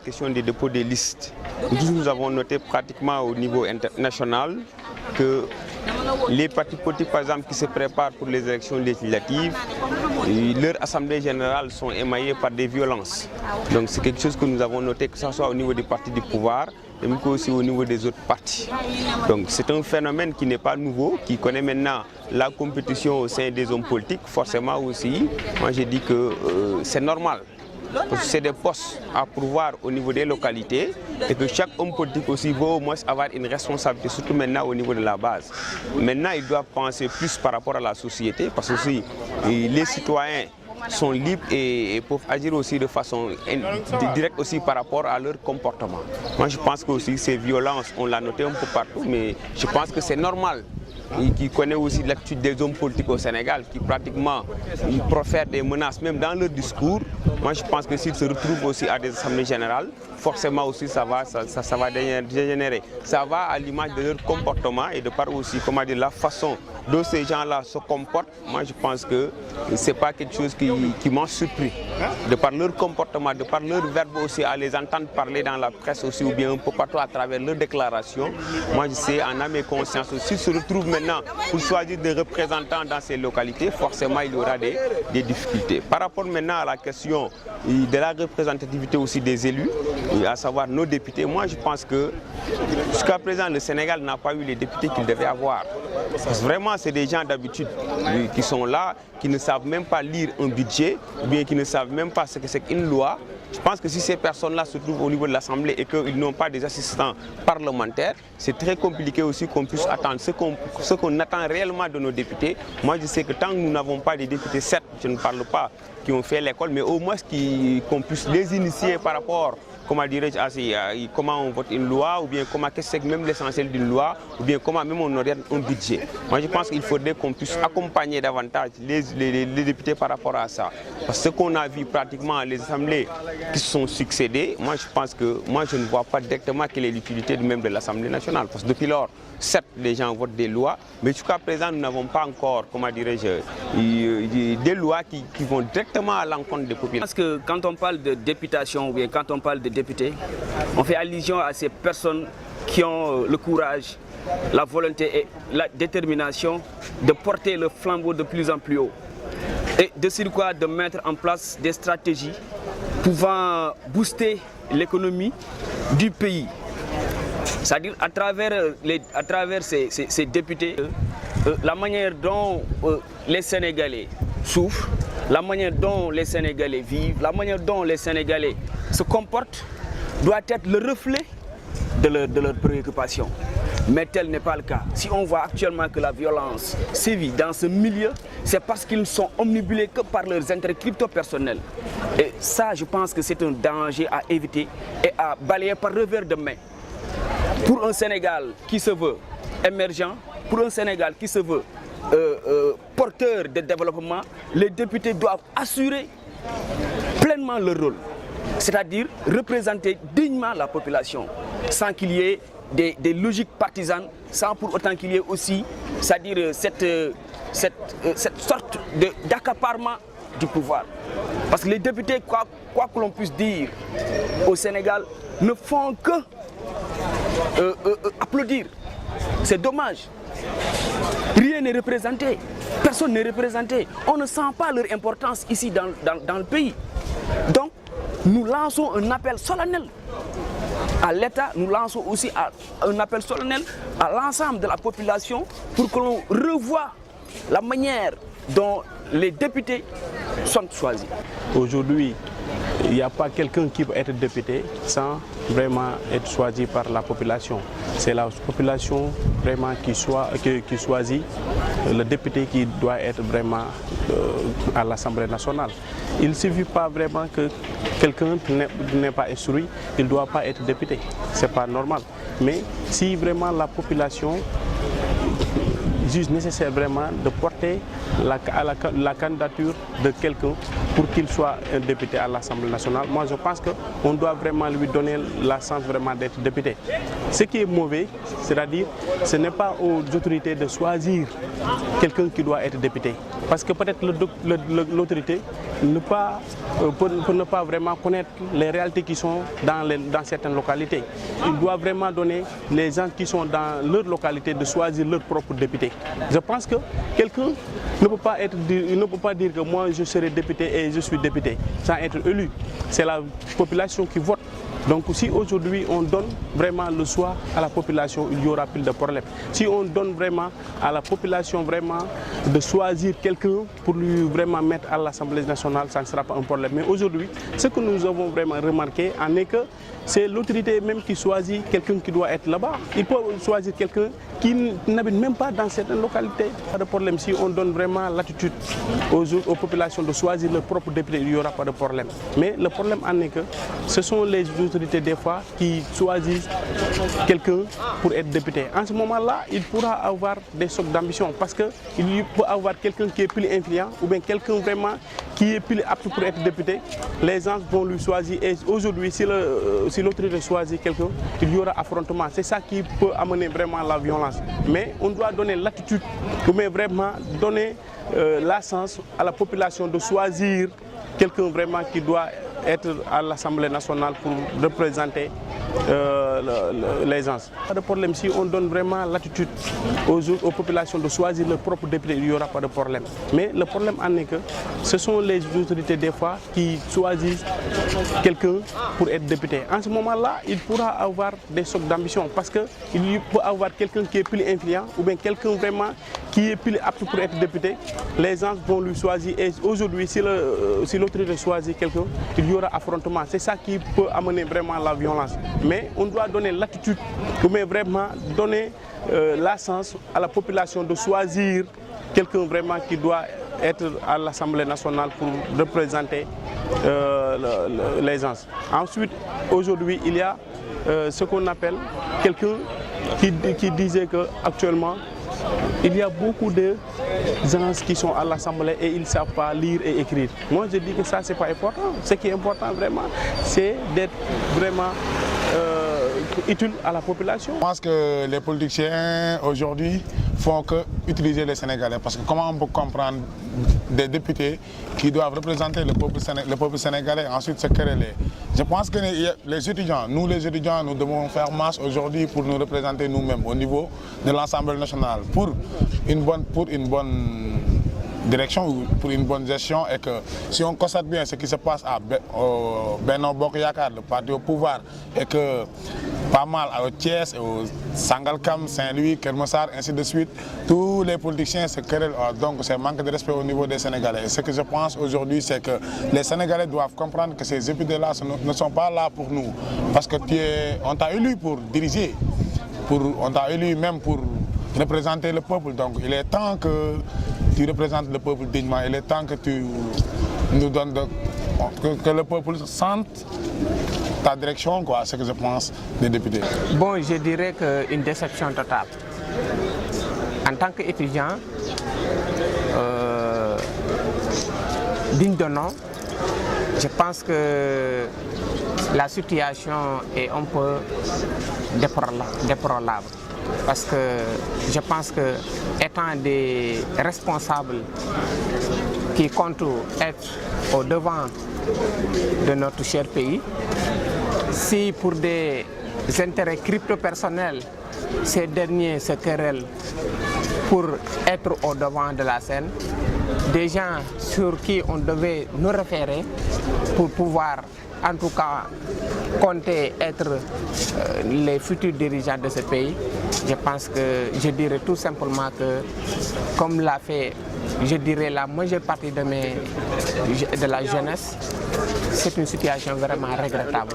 question des dépôts des listes. Nous avons noté pratiquement au niveau international que les partis politiques, par exemple, qui se préparent pour les élections législatives, leurs assemblées générales sont émaillées par des violences. Donc c'est quelque chose que nous avons noté, que ce soit au niveau des partis du pouvoir, et même aussi au niveau des autres partis. Donc c'est un phénomène qui n'est pas nouveau, qui connaît maintenant la compétition au sein des hommes politiques. Forcément aussi, moi j'ai dit que c'est normal. Parce que c'est des postes à pourvoir au niveau des localités et que chaque homme politique aussi va au moins avoir une responsabilité, surtout maintenant au niveau de la base. Maintenant, ils doivent penser plus par rapport à la société parce que aussi, les citoyens sont libres et peuvent agir aussi de façon directe aussi par rapport à leur comportement. Moi, je pense que aussi ces violences, on l'a noté un peu partout, mais je pense que c'est normal. Qui connaît aussi l'attitude des hommes politiques au Sénégal, qui pratiquement profèrent des menaces, même dans leur discours. Moi, je pense que s'ils se retrouvent aussi à des assemblées générales, forcément aussi ça va dégénérer. Ça va à l'image de leur comportement et de par aussi, comment dire, la façon dont ces gens-là se comportent. Moi, je pense que ce n'est pas quelque chose qui m'a surpris. De par leur comportement, de par leur verbe aussi, à les entendre parler dans la presse aussi, ou bien un peu partout à travers leurs déclarations. Moi, je sais, en âme et conscience aussi, se retrouvent maintenant pour choisir des représentants dans ces localités, forcément, il y aura des difficultés. Par rapport maintenant à la question de la représentativité aussi des élus, à savoir nos députés, moi, je pense que jusqu'à présent, le Sénégal n'a pas eu les députés qu'il devait avoir. Parce que vraiment, c'est des gens d'habitude qui sont là, qui ne savent même pas lire un budget, ou bien qui ne savent même pas ce que c'est qu'une loi. Je pense que si ces personnes-là se trouvent au niveau de l'Assemblée et qu'ils n'ont pas des assistants parlementaires, c'est très compliqué aussi qu'on puisse attendre ce qu'on attend réellement de nos députés. Moi, je sais que tant que nous n'avons pas des députés, certes, je ne parle pas qui ont fait l'école, mais au moins qu'on puisse les initier par rapport, comment dirais-je, à comment on vote une loi, ou bien qu'est-ce que c'est même l'essentiel d'une loi, ou bien comment même on oriente un budget. Moi, je pense qu'il faudrait qu'on puisse accompagner davantage les députés par rapport à ça. Parce que ce qu'on a vu pratiquement les assemblées qui se sont succédées, moi, je pense que je ne vois pas directement quelle est l'utilité même de l'Assemblée nationale. Parce que depuis lors, certes, les gens votent des lois, mais jusqu'à présent, nous n'avons pas encore, comment dirais-je, des lois qui vont directement à l'encontre des populations. Parce que quand on parle de députation ou bien quand on parle de députés, on fait allusion à ces personnes qui ont le courage, la volonté et la détermination de porter le flambeau de plus en plus haut. Et de surcroît de mettre en place des stratégies pouvant booster l'économie du pays. C'est-à-dire à travers ces députés, la manière dont les Sénégalais souffrent, la manière dont les Sénégalais vivent, la manière dont les Sénégalais se comportent doit être le reflet de leurs préoccupations. Mais tel n'est pas le cas. Si on voit actuellement que la violence sévit dans ce milieu, c'est parce qu'ils ne sont omnibulés que par leurs intérêts crypto-personnels. Et ça, je pense que c'est un danger à éviter et à balayer par revers de main. Pour un Sénégal qui se veut émergent, pour un Sénégal qui se veut porteur de développement, les députés doivent assurer pleinement leur rôle, c'est-à-dire représenter dignement la population, sans qu'il y ait des logiques partisanes, sans pour autant qu'il y ait aussi, c'est-à-dire cette sorte d'accaparement du pouvoir. Parce que les députés, quoi que l'on puisse dire au Sénégal, ne font que applaudir. C'est dommage. Rien n'est représenté. Personne n'est représenté. On ne sent pas leur importance ici dans le pays. Donc, nous lançons un appel solennel à l'État, nous lançons aussi un appel solennel à l'ensemble de la population pour que l'on revoie la manière dont les députés sont choisis. Aujourd'hui, il n'y a pas quelqu'un qui peut être député sans vraiment être choisi par la population. C'est la population vraiment qui choisit le député qui doit être vraiment à l'Assemblée nationale. Il ne suffit pas vraiment que quelqu'un n'est pas instruit, il ne doit pas être député. Ce n'est pas normal. Mais si vraiment la population juge nécessaire vraiment de porter la candidature de quelqu'un pour qu'il soit un député à l'Assemblée nationale. Moi, je pense qu'on doit vraiment lui donner la chance vraiment d'être député. Ce qui est mauvais, c'est-à-dire, ce n'est pas aux autorités de choisir quelqu'un qui doit être député. Parce que peut-être l'autorité peut ne pas vraiment connaître les réalités qui sont dans certaines localités. Il doit vraiment donner les gens qui sont dans leur localité de choisir leur propre député. Je pense que quelqu'un ne peut pas dire que moi je serai député et je suis député sans être élu. C'est la population qui vote. Donc si aujourd'hui on donne vraiment le choix à la population, il y aura plus de problèmes. Si on donne vraiment à la population vraiment de choisir quelqu'un pour lui vraiment mettre à l'Assemblée nationale, ça ne sera pas un problème. Mais aujourd'hui, ce que nous avons vraiment remarqué en est que c'est l'autorité même qui choisit quelqu'un qui doit être là-bas. Il peut choisir quelqu'un qui n'habite même pas dans certaines localités. Pas de problème. Si on donne vraiment l'attitude aux populations de choisir leur propre député, il n'y aura pas de problème. Mais le problème en est que ce sont les autorités des fois qui choisissent quelqu'un pour être député. En ce moment-là, il pourra avoir des sortes d'ambition parce qu'il peut avoir quelqu'un qui est plus influent ou bien quelqu'un vraiment qui est plus apte pour être député. Les gens vont lui choisir et aujourd'hui, si l'autorité choisit quelqu'un, il y aura affrontement. C'est ça qui peut amener vraiment la violence. Mais on doit donner l'attitude, mais vraiment donner la chance à la population de choisir quelqu'un vraiment qui doit être à l'Assemblée nationale pour représenter les gens. Pas de problème. Si on donne vraiment l'attitude aux populations de choisir leur propre député, il n'y aura pas de problème. Mais le problème en est que ce sont les autorités des fois qui choisissent quelqu'un pour être député. En ce moment-là, il pourra avoir des sortes d'ambition parce qu'il peut avoir quelqu'un qui est plus influent ou bien quelqu'un vraiment qui est plus apte pour être député. Les gens vont lui choisir et aujourd'hui, si l'autorité choisit quelqu'un, il y aura affrontement. C'est ça qui peut amener vraiment la violence. Mais on doit donner l'attitude, mais vraiment donner la chance à la population de choisir quelqu'un vraiment qui doit être à l'Assemblée nationale pour représenter les gens. Ensuite, aujourd'hui, il y a ce qu'on appelle quelqu'un qui disait qu'actuellement, il y a beaucoup de gens qui sont à l'Assemblée et ils ne savent pas lire et écrire. Moi, je dis que ça, ce n'est pas important. Ce qui est important vraiment, c'est d'être vraiment utile à la population. Je pense que les politiciens aujourd'hui font que utiliser les Sénégalais. Parce que comment on peut comprendre des députés qui doivent représenter le peuple sénégalais, ensuite se quereller. Je pense que les étudiants, nous devons faire masse aujourd'hui pour nous représenter nous-mêmes au niveau de l'Assemblée nationale pour une bonne direction ou pour une bonne gestion et que si on constate bien ce qui se passe à Benno Bokk Yakaar, le parti au pouvoir, et que pas mal à Thiès, au Sangalkam, Saint-Louis, Keur Massar, ainsi de suite, tous les politiciens se querellent, donc c'est manque de respect au niveau des Sénégalais. Et ce que je pense aujourd'hui, c'est que les Sénégalais doivent comprendre que ces députés-là ne sont pas là pour nous, parce que on t'a élu pour diriger, on t'a élu même pour représenter le peuple, donc il est temps que tu représentes le peuple dignement, il est temps que tu nous donnes, que le peuple sente ta direction, quoi, c'est ce que je pense des députés. Bon, je dirais qu'une déception totale. En tant qu'étudiant, digne de nom, je pense que la situation est un peu déplorable. Parce que je pense que étant des responsables qui comptent être au devant de notre cher pays, si pour des intérêts crypto-personnels, ces derniers se querellent pour être au devant de la scène, des gens sur qui on devait nous référer pour pouvoir en tout cas compter être les futurs dirigeants de ce pays, je pense que je dirais tout simplement que, comme l'a fait, je dirais la majeure partie de la jeunesse, c'est une situation vraiment regrettable.